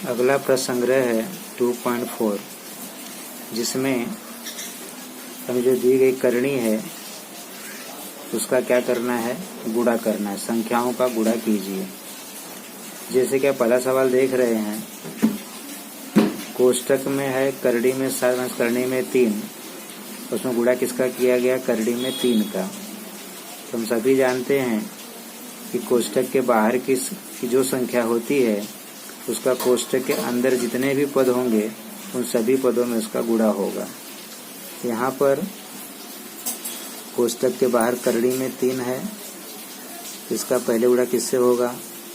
अगला प्रश्न संग्रह है 2.4, जिसमें हमें जो दी गई करनी है उसका क्या करना है, गुणा करना है। संख्याओं का गुणा कीजिए। जैसे कि आप पहला सवाल देख रहे हैं, कोष्टक में है करड़ी में 7 माइनस करड़ी में 3, उसमें गुणा किसका किया गया, करड़ी में 3 का। तो हम सभी जानते हैं कि कोष्टक के बाहर की जो संख्या होती है उसका कोष्टक के अंदर जितने भी पद होंगे उन सभी पदों में उसका गुणा होगा। यहाँ पर कोष्टक के बाहर करड़ी में 3 है, इसका पहले गुणा किससे होगा,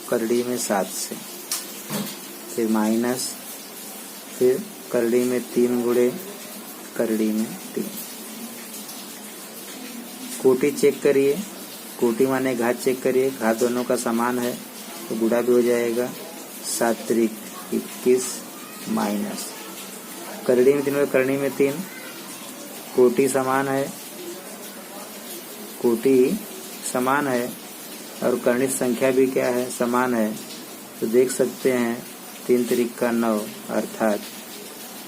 करड़ी में 7 से, फिर माइनस, फिर करड़ी में 3 गुणे करड़ी में 3। कोटि चेक करिए, कोटि माने घात चेक करिए, घात दोनों का समान है तो गुणा भी हो जाएगा। 7 त्रिक 21 माइनस करड़ी में 3 करड़ी में 3, कोटि समान है, कोटि समान है और करणित संख्या भी क्या है, समान है। तो देख सकते हैं 3 त्रिक का 9 अर्थात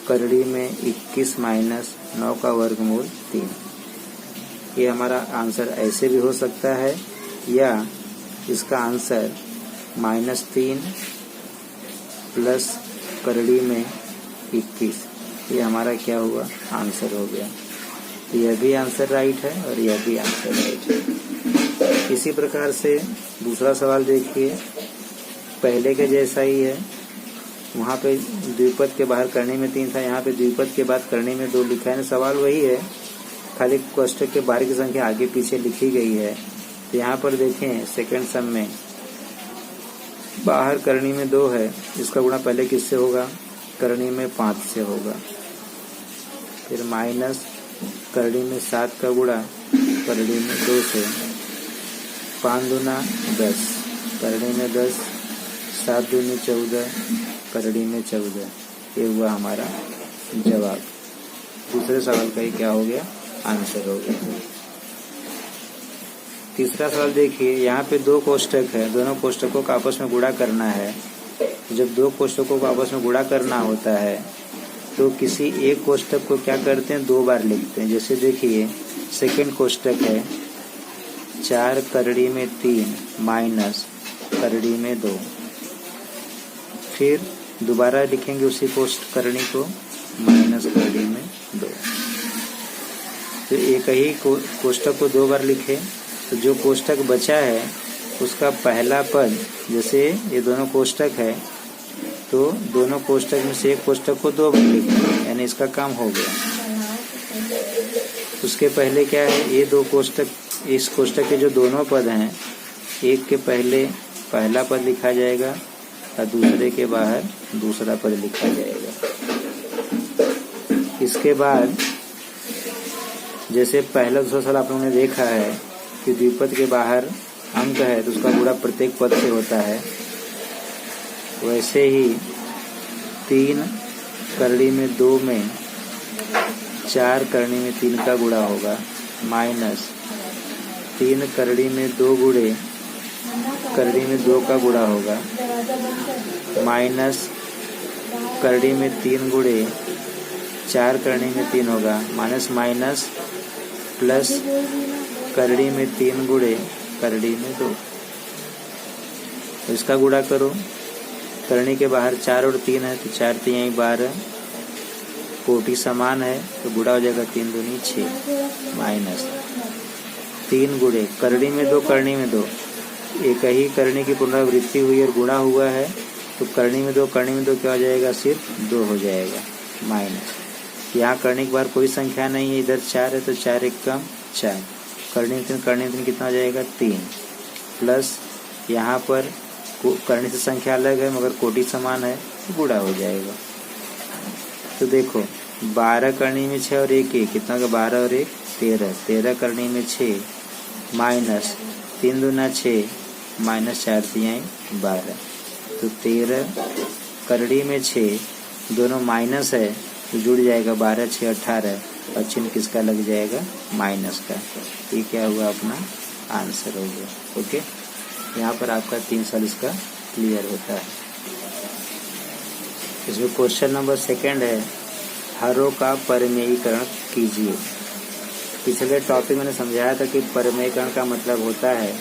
करड़ी में 21 माइनस 9 का वर्गमूल 3। ये हमारा आंसर ऐसे भी हो सकता है या इसका आंसर -3 प्लस करड़ी में 21, ये हमारा क्या हुआ, आंसर हो गया। तो यह भी आंसर राइट है और यह भी आंसर राइट है। इसी प्रकार से दूसरा सवाल देखिए, पहले के जैसा ही है। वहाँ पे द्विपद के बाहर करने में 3 था, यहाँ पे द्विपद के बाद करने में 2 लिखा है ना। सवाल वही है, खाली कोष्टक के बाहर की संख्या आगे पीछे लिखी गई है। तो यहाँ पर देखें सेकंड सम में बाहर करनी में 2 है, इसका गुणा पहले किससे होगा, करनी में 5 से होगा। फिर माइनस करनी में 7 का गुणा करनी में 2 से, 5 दूना 10, करनी में 10, 7 दूनी 14, करनी में 14। ये हुआ हमारा जवाब। दूसरे सवाल का ही क्या हो गया, आंसर हो गया। तीसरा सवाल देखिए, यहाँ पे 2 कोष्टक है, दोनों कोष्टकों का आपस में गुणा करना है। जब 2 कोष्टकों को आपस में गुणा करना होता है तो किसी एक कोष्टक को क्या करते हैं, 2 बार लिखते हैं। जैसे देखिए सेकंड कोष्टक है 4 करड़ी में 3 माइनस करड़ी में 2, फिर दोबारा लिखेंगे उसी करनी को माइनस करड़ी में 2। तो एक ही कोष्टक को 2 बार लिखे तो जो कोष्टक बचा है उसका पहला पद, जैसे ये दोनों कोष्टक है तो दोनों कोष्टक में से एक कोष्टक को 2 बार लिखेंगे, यानी इसका काम हो गया। उसके पहले क्या है, ये 2 कोष्टक, इस कोष्टक के जो दोनों पद हैं, एक के पहले पहला पद लिखा जाएगा और दूसरे के बाहर दूसरा पद लिखा जाएगा। इसके बाद जैसे पहला दूसरा सवाल आप लोगों ने देखा है कि द्विपद के बाहर अंक है तो उसका गुणा प्रत्येक पद से होता है, वैसे ही 3 करड़ी में 2 में 4 करड़ी में 3 का गुणा होगा, माइनस 3 करड़ी में 2 गुणे करड़ी में 2 का गुणा होगा, माइनस करड़ी में 3 गुणे 4 करड़ी में 3 होगा, माइनस माइनस प्लस करड़ी में 3 गुणे करड़ी में 2। तो इसका गुणा करो, करनी के बाहर 4 और 3 है तो 4 3 12, कोटि समान है तो गुणा हो जाएगा 3 दूनी 6, माइनस 3 गुणे करनी में 2 करनी में 2, एक ही करनी की पुनरावृत्ति हुई और गुणा हुआ है तो करनी में 2 करनी में 2 क्या हो जाएगा, सिर्फ 2 हो जाएगा, माइनस यहाँ करने के बाहर कोई संख्या नहीं है, इधर 4 है तो 4 एक कम 4, करनी में 3 कितना हो जाएगा 3, प्लस यहाँ पर करने से संख्या अलग है मगर कोटि समान है तो गुणा हो जाएगा। तो देखो 12 करनी में 6 और 1 1 कितना का 12 और 1 13, 13 करनी में 6 माइनस 3 दूना 6 माइनस 4 3 12, तो 13 करड़ी में 6, दोनों माइनस है तो जुड़ जाएगा 12 6 18 और चिन्ह किसका लग जाएगा, माइनस का। ये क्या हुआ, अपना आंसर हो गया। ओके, यहाँ पर आपका 3 साल इसका क्लियर होता है। इसमें क्वेश्चन नंबर 2 है, हरों का परमेयीकरण कीजिए। पिछले टॉपिक मैंने समझाया था कि परमेयीकरण का मतलब होता है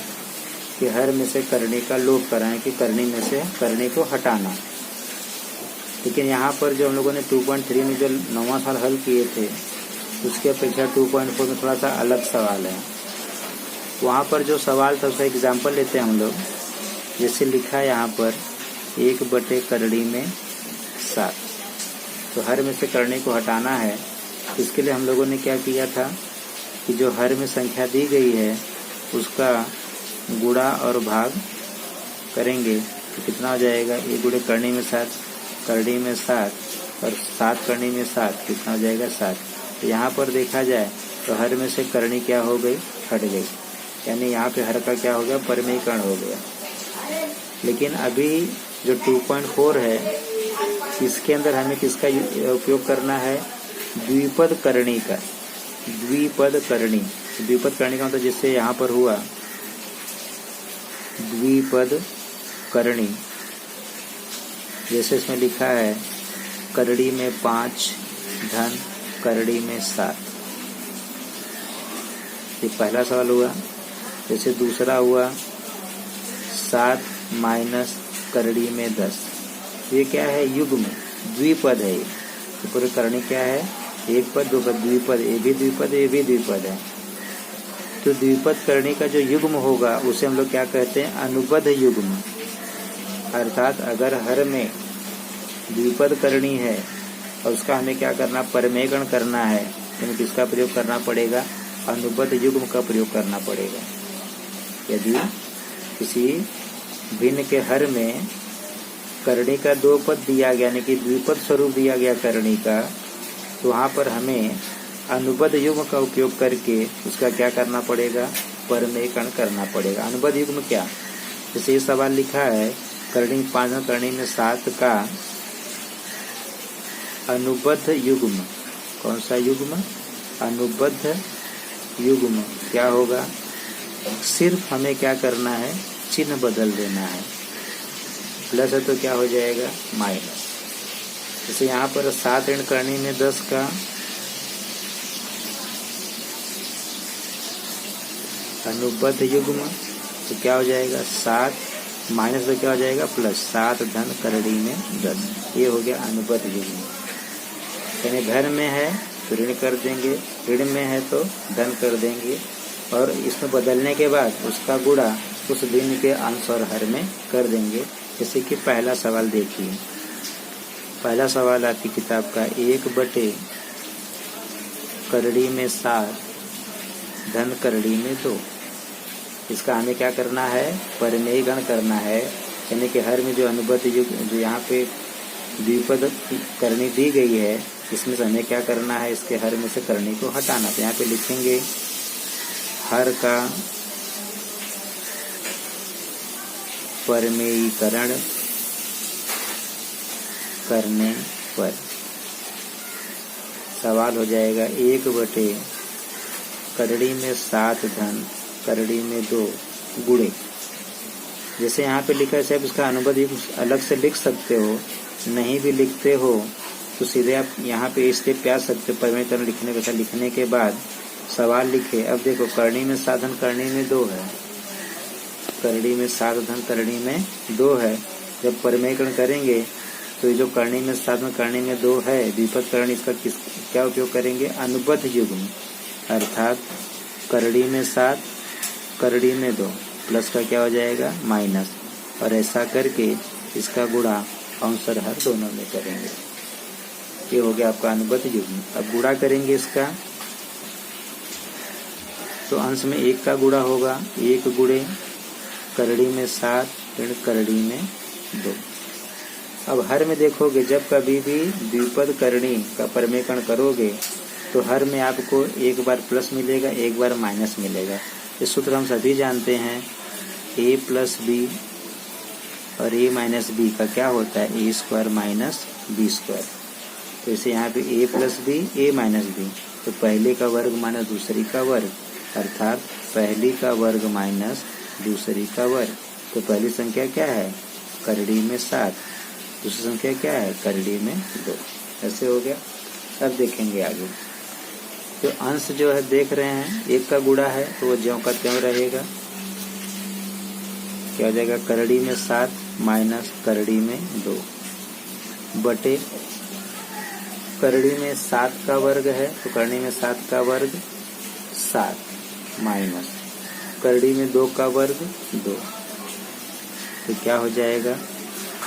कि हर में से करणी का लोप कराएं, कि करणी में से करणी को हटाना। लेकिन यहाँ पर जो हम लोगों ने 2.3 में जो 9वां सवाल हल किए थे, उसके अपेक्षा 2.4 में थोड़ा सा अलग सवाल है। वहाँ पर जो सवाल था उसका एग्जाम्पल लेते हैं हम लोग। जैसे लिखा है यहाँ पर 1/करणी में 7, तो हर में से करणी को हटाना है। इसके लिए हम लोगों ने क्या किया था कि जो हर में संख्या दी गई है उसका गुणा और भाग करेंगे तो कितना हो जाएगा, 1 करणी में 7, करणी में 7 और 7 करणी में 7, कितना हो जाएगा 7। तो यहाँ पर देखा जाए तो हर में से करणी क्या हो गई, हट गई, यानी यहाँ पे हर का क्या हो गया, परमेयीकरण हो गया। लेकिन अभी जो 2.4 है इसके अंदर हमें किसका उपयोग करना है, द्विपद करणी का। द्विपद करणी, द्विपद करणी का मतलब जैसे यहाँ पर हुआ द्विपद करणी, जैसे इसमें लिखा है करणी में 5 धन करणी में 7, ये पहला सवाल हुआ। जैसे दूसरा हुआ 7 माइनस करणी में 10, ये क्या है, युग्म, द्विपद है ये। तो पूरे करणी क्या है, एक पद, दो पद, द्विपद, ये भी द्विपद, ये भी द्विपद है। तो द्विपद करणी का जो युग्म होगा उसे हम लोग क्या कहते हैं, अनुबद्ध युग्म। अर्थात अगर हर में द्विपद करणी है और उसका हमें क्या करना, परमेयीकरण करना है, तो किसका प्रयोग करना पड़ेगा, अनुबद्ध युग्म का प्रयोग करना पड़ेगा। यदि किसी भिन्न के हर में करणी का 2 पद दिया गया, यानी कि द्विपद स्वरूप दिया गया करणी का, तो वहाँ पर हमें अनुबद्ध युग्म का उपयोग करके उसका क्या करना पड़ेगा, परमेयीकरण करना पड़ेगा। अनुबद्ध युग्म क्या, जैसे ये सवाल लिखा है करणी 5 करणी में 7 का अनुबद्ध युग्म, कौन सा युग्म, अनुबद्ध युग्म क्या होगा, सिर्फ हमें क्या करना है, चिन्ह बदल देना है। प्लस है तो क्या हो जाएगा, माइनस। जैसे यहाँ पर 7 ऋण करणी में 10 का अनुबद्ध युग्म, तो क्या हो जाएगा 7 माइनस तो क्या हो जाएगा प्लस, 7 धन करणी में 10, ये हो गया अनुबद्ध युग्म। यानी धन में है तो ऋण कर देंगे, ऋण में है तो धन कर देंगे, और इसमें बदलने के बाद उसका गुणा उस भिन्न के अंश और हर में कर देंगे। जैसे कि पहला सवाल देखिए, पहला सवाल आपकी किताब का 1/करणी में 7 धन करणी में 2, इसका हमें क्या करना है, परमेयीकरण करना है। यानी कि हर में जो अनुबद्ध युग्म, जो यहाँ पे द्विपद करणी दी गई है, इसमें से हमें क्या करना है, इसके हर में से करणी को हटाना। तो यहाँ पे लिखेंगे हर का परमेयीकरण करने पर सवाल हो जाएगा 1/करणी में 7 धन करणी में 2 गुणे। जैसे यहाँ पे लिखा है साहब, इसका अनुबद्ध युग्म अलग से लिख सकते हो, नहीं भी लिखते हो तो सीधे आप यहाँ पे इसके प्यार सकते हो। परमेयीकरण लिखने के, लिखने के बाद सवाल लिखे। अब देखो करणी में 7 धन करणी में 2 है, करणी में 7 धन करणी में 2 है। जब परमेयीकरण करेंगे तो ये जो करणी में 7 धन करणी में 2 है, द्विपद करणी, इसका क्या उपयोग करेंगे, अनुबद्ध युग्म। अर्थात करणी में 7 करणी में 2 प्लस का क्या हो जाएगा, माइनस, और ऐसा करके इसका गुणा अंश और हर दोनों में करेंगे। ये हो गया आपका अनुबद्ध युग्म। अब गुणा करेंगे इसका, तो अंश में 1 का गुणा होगा, 1 गुणे करणी में 7 ऋण करणी में 2। अब हर में देखोगे, जब कभी भी द्विपद करणी का परमेयीकरण करोगे तो हर में आपको एक बार प्लस मिलेगा, एक बार माइनस मिलेगा। इस सूत्र हम सभी जानते हैं, a प्लस बी और a माइनस बी का क्या होता है, a square minus B square. तो इसे यहाँ पे a plus B, a minus B, तो पहले का वर्ग माइनस दूसरी का वर्ग, अर्थात पहली का वर्ग माइनस दूसरी का वर्ग। तो पहली संख्या क्या है, करणी में 7, दूसरी संख्या क्या है, करड़ी में 2। ऐसे हो गया। अब देखेंगे आगे। तो अंश जो है देख रहे हैं, 1 का गुणा है तो वो ज्यों का त्यों रहेगा। क्या हो जाएगा, करड़ी में 7 माइनस करड़ी में 2 बटे करड़ी में 7 का वर्ग है तो करड़ी में 7 का वर्ग 7 माइनस करड़ी में 2 का वर्ग 2। तो क्या हो जाएगा,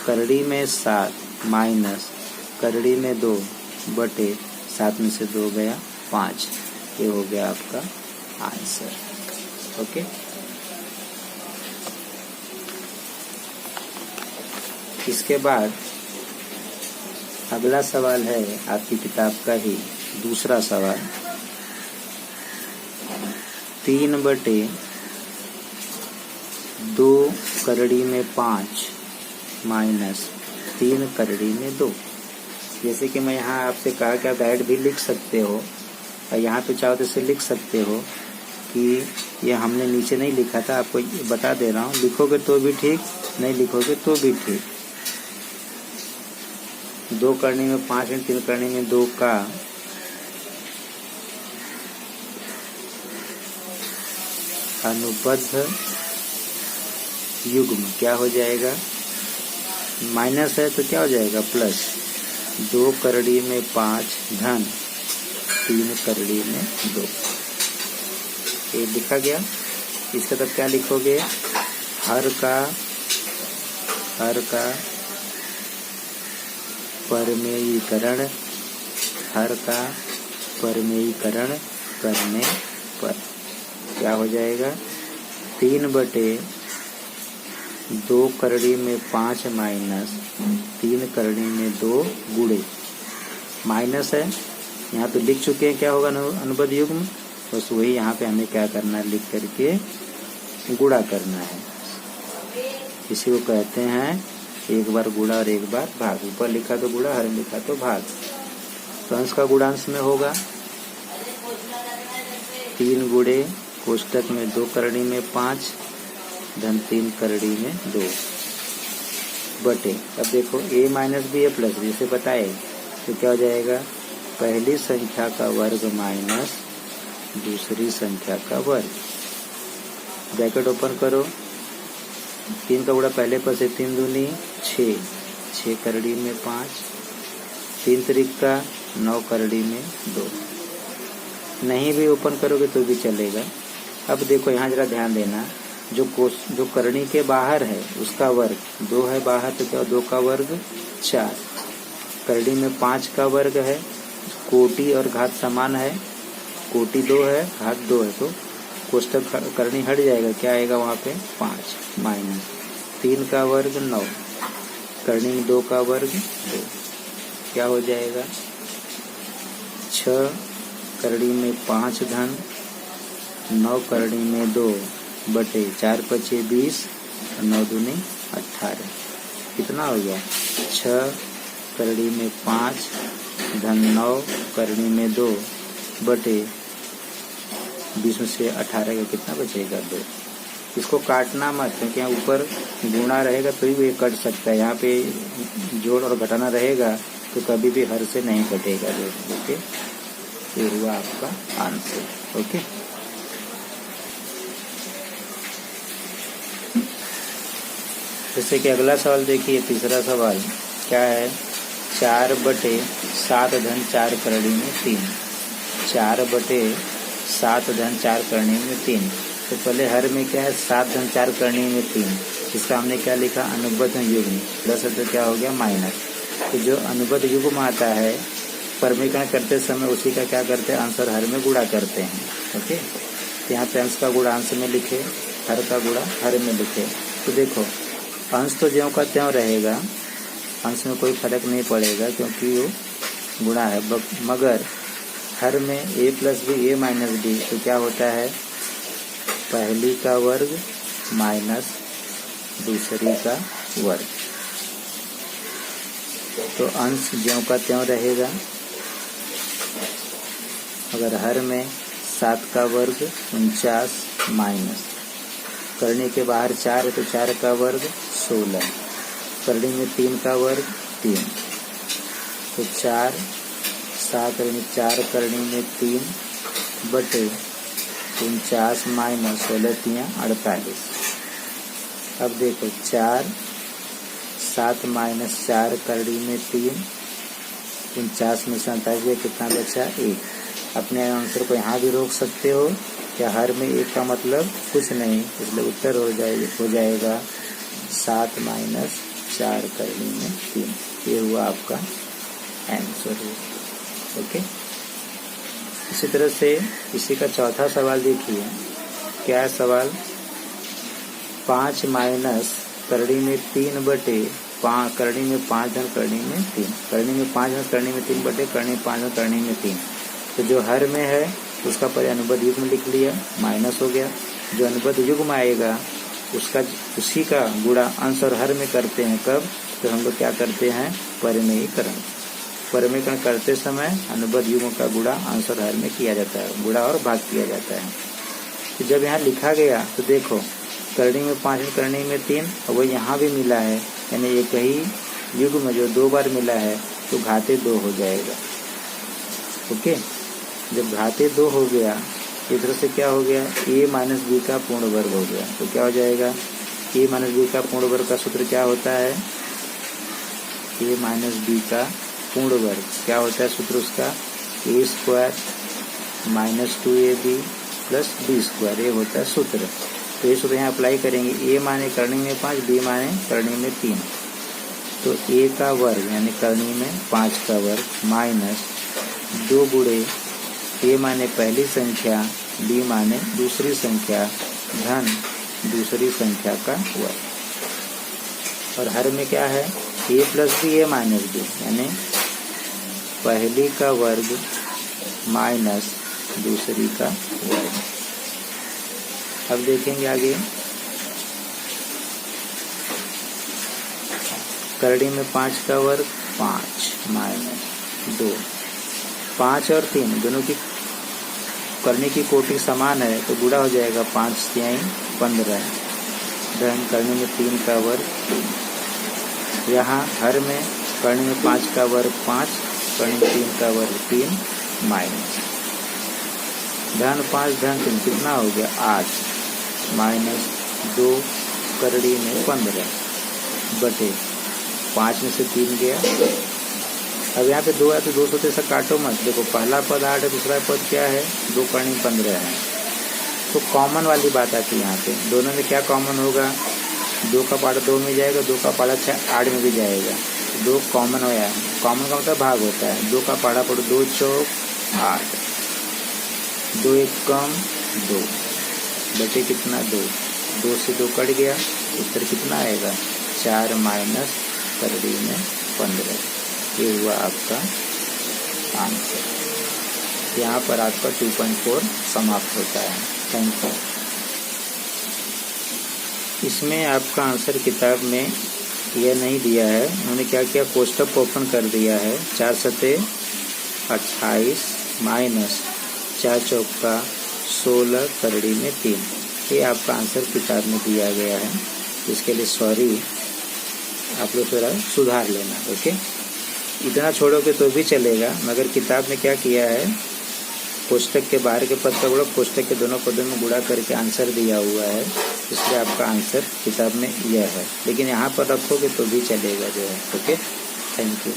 करड़ी में 7 माइनस करड़ी में 2 बटे 7 में से 2 गया 5। ये हो गया आपका आंसर। ओके। इसके बाद अगला सवाल है आपकी किताब का ही दूसरा सवाल। 3 बटे 2 करड़ी में 5 माइनस 3 करड़ी में 2। जैसे कि मैं यहाँ आपसे कहा कि आप डायरेक्ट भी लिख सकते हो और यहाँ पे चाहो तो इसे लिख सकते हो कि ये हमने नीचे नहीं लिखा था, आपको बता दे रहा हूँ। लिखोगे तो भी ठीक, नहीं लिखोगे तो भी ठीक। 2 करनी में 5 है, 3 करनी में 2 का अनुबद्ध युग्म क्या हो जाएगा, माइनस है तो क्या हो जाएगा प्लस। 2 करड़ी में 5 धन 3 करड़ी में 2। ये लिखा गया। इसका तब क्या लिखोगे, हर का परमेयीकरण, हर का परमेयीकरण करने पर क्या हो जाएगा, 3 बटे 2 करड़ी में 5 माइनस 3 करड़ी में 2 गुणे माइनस है। यहाँ पे लिख चुके हैं क्या होगा अनुबद्ध युग्म, बस वही यहाँ पे हमें क्या करना है, लिख करके गुणा करना है। इसी को कहते हैं एक बार गुणा और एक बार भाग। ऊपर लिखा तो गुणा, हर लिखा तो भाग। तो अंश का गुणांश में होगा 3 गुणे कोष्टक में 2 करड़ी में 5 धन 3 करड़ी में 2 बटे। अब देखो a माइनस बी है प्लस बी से बताए तो क्या हो जाएगा, पहली संख्या का वर्ग माइनस दूसरी संख्या का वर्ग। ब्रैकेट ओपन करो। 3 का गुणा पहले पर से 3 दूनी 6, 6 करड़ी में 5, 3 त्रिक का 9 करड़ी में 2। नहीं भी ओपन करोगे तो भी चलेगा। अब देखो यहाँ जरा ध्यान देना, जो करणी के बाहर है उसका वर्ग 2 है बाहर, तो क्या 2 का वर्ग 4। करड़ी में 5 का वर्ग है, कोटि और घात समान है, कोटि 2 है घात 2 है, तो कोष्टक करणी हट जाएगा, क्या आएगा वहाँ पे 5 माइनस 3 का वर्ग 9 करणी में 2 का वर्ग 2। क्या हो जाएगा, 6 करणी में 5 धन 9 करणी में 2 बटे 4 पचे 20 और 9 दूनी 18। कितना हो गया, 6 करणी में 5 धन 9 करणी में 2 बटे 20 में से 18 का कितना बचेगा 2। इसको काटना मत, क्योंकि यहाँ ऊपर गुणा रहेगा तो ही ये कट सकता है। यहाँ पे जोड़ और घटाना रहेगा तो कभी भी हर से नहीं कटेगा। ओके, ये हुआ आपका आंसर। ओके, जैसे कि अगला सवाल देखिए, तीसरा सवाल क्या है, 4 बटे 7 धन 4 करणी में 3। 4 बटे 7 धन 4 करणी में 3। तो पहले हर में क्या है, 7 धन 4 करणी में 3। इसका हमने क्या लिखा, अनुबद्ध युग्म। प्लस तो क्या हो गया माइनस। तो जो अनुबद्ध युग्म आता है परमीकरण करते समय उसी का क्या करते हैं, आंसर हर में गुणा करते हैं। ओके, तो यहाँ पे अंश का गुणा अंश में लिखे, हर का गुणा हर में लिखे। तो देखो अंश तो ज्यों का त्यों रहेगा, अंश में कोई फर्क नहीं पड़ेगा क्योंकि वो गुणा है। मगर हर में a plus B a minus B, तो क्या होता है, पहली का वर्ग माइनस दूसरी का वर्ग। तो अंश ज्यों का त्यों रहेगा। अगर हर में 7 का वर्ग 49 माइनस करने के बाहर 4 है तो 4 का वर्ग 16। करड़ी में 3 का वर्ग 3, तो 4, 7 यानी 4 करड़ी में 3 बटे 49 माइनस 16 तियाँ 48। अब देखो 4, 7 माइनस 4 करड़ी में 3, 49 में 47 कितना बचा 1। अपने आंसर को यहाँ भी रोक सकते हो, या हर में 1 का मतलब कुछ नहीं, इसलिए उत्तर हो जाएगा 7 माइनस 4 करड़ी में 3। ये हुआ आपका आंसर। ओके, इसी तरह से इसी का चौथा सवाल देखिए। क्या है सवाल? 5 माइनस करड़ी में 3 बटे करड़ी में 5 धन करड़ी में 3, करड़ी में 5 धन करड़ी में 3 बटे करड़ी में 5 धन करड़ी में 3। तो जो हर में है उसका पहले अनुबंध युग्म लिख लिया, माइनस हो गया। जो अनुबंध युग्म आएगा उसका उसी का गुणा अंश और हर में करते हैं। कब? तो हम लोग क्या करते हैं? परिमेयीकरण। परिमेयीकरण करते समय अनुबंध युग्म का गुणा अंश और हर में किया जाता है, गुणा और भाग किया जाता है। तो जब यहाँ लिखा गया तो देखो करणी में 5 करणी में 3, और वो यहाँ भी मिला है, यानी एक ही युग्म जो 2 बार मिला है तो घाते 2 हो जाएगा। ओके, जब घाते 2 हो गया इस तरह से क्या हो गया? a माइनस बी का पूर्ण वर्ग हो गया। तो क्या हो जाएगा? a माइनस बी का पूर्ण वर्ग का सूत्र क्या होता है? a माइनस बी का पूर्ण वर्ग क्या होता है सूत्र उसका? a square minus 2ab plus B square, ये होता है सूत्र। तो ये सूत्र यहाँ अप्लाई करेंगे। a माने करणी में 5, b माने करणी में 3, तो a का वर्ग यानी करणी में 5 का वर्ग माइनस 2 गुणे a माने पहली संख्या, b माने दूसरी संख्या, धन दूसरी संख्या का वर्ग। और हर में क्या है? a plus B a minus B, यानी पहली का वर्ग माइनस दूसरी का वर्ग। अब देखेंगे आगे। करड़ी में 5 का वर्ग 5 माइनस 2, 5 और 3 दोनों की करनी की कोटि समान है तो गुणा हो जाएगा 5 तिहाई 15, धन करनी में 3 का वर्ग 3। यहाँ हर में करनी में 5 का वर्ग 5, करनी में 3 का वर्ग 3 माइनस धन 5 धन 3 कितना हो गया 8 माइनस 2 करड़ी में 15 बटे 5 में से 3 गया। अब यहाँ पे 2 है तो 2 से ऐसा काटो मत। देखो पहला पद 8 है, दूसरा पद क्या है? 2 करणी 15 है। तो कॉमन वाली बात आती है यहाँ पे। दोनों में क्या कॉमन होगा? 2 का पाड़ा 2 में जाएगा, 2 का पाड़ा 8 में भी जाएगा। 2 कॉमन हो जाए, कॉमन का मतलब भाग होता है। 2 का पाड़ा पड़ो 2 चौक 8, 2 एक कम 2 बटे कितना 2, 2 से 2 कट गया, उत्तर कितना आएगा? 4 माइनस करड़ी में 15। ये हुआ आपका आंसर। यहाँ पर आपका 2.4 समाप्त होता है। Thank you. इसमें आपका आंसर किताब में यह नहीं दिया है, उन्होंने क्या किया? कोष्टक ओपन कर दिया है। 4 सते 28 माइनस 4 चौका 16 करड़ी में 3। ये आपका आंसर किताब में दिया गया है। इसके लिए सॉरी, आप लोग थोड़ा सुधार लेना। ओके, इतना छोड़ोगे तो भी चलेगा, मगर किताब में क्या किया है? कोष्टक के बाहर के पद का गुणा कोष्टक के दोनों पदों में गुणा करके आंसर दिया हुआ है, इसलिए आपका आंसर किताब में यह है। लेकिन यहाँ पर रखोगे तो भी चलेगा जो है। Okay, thank you.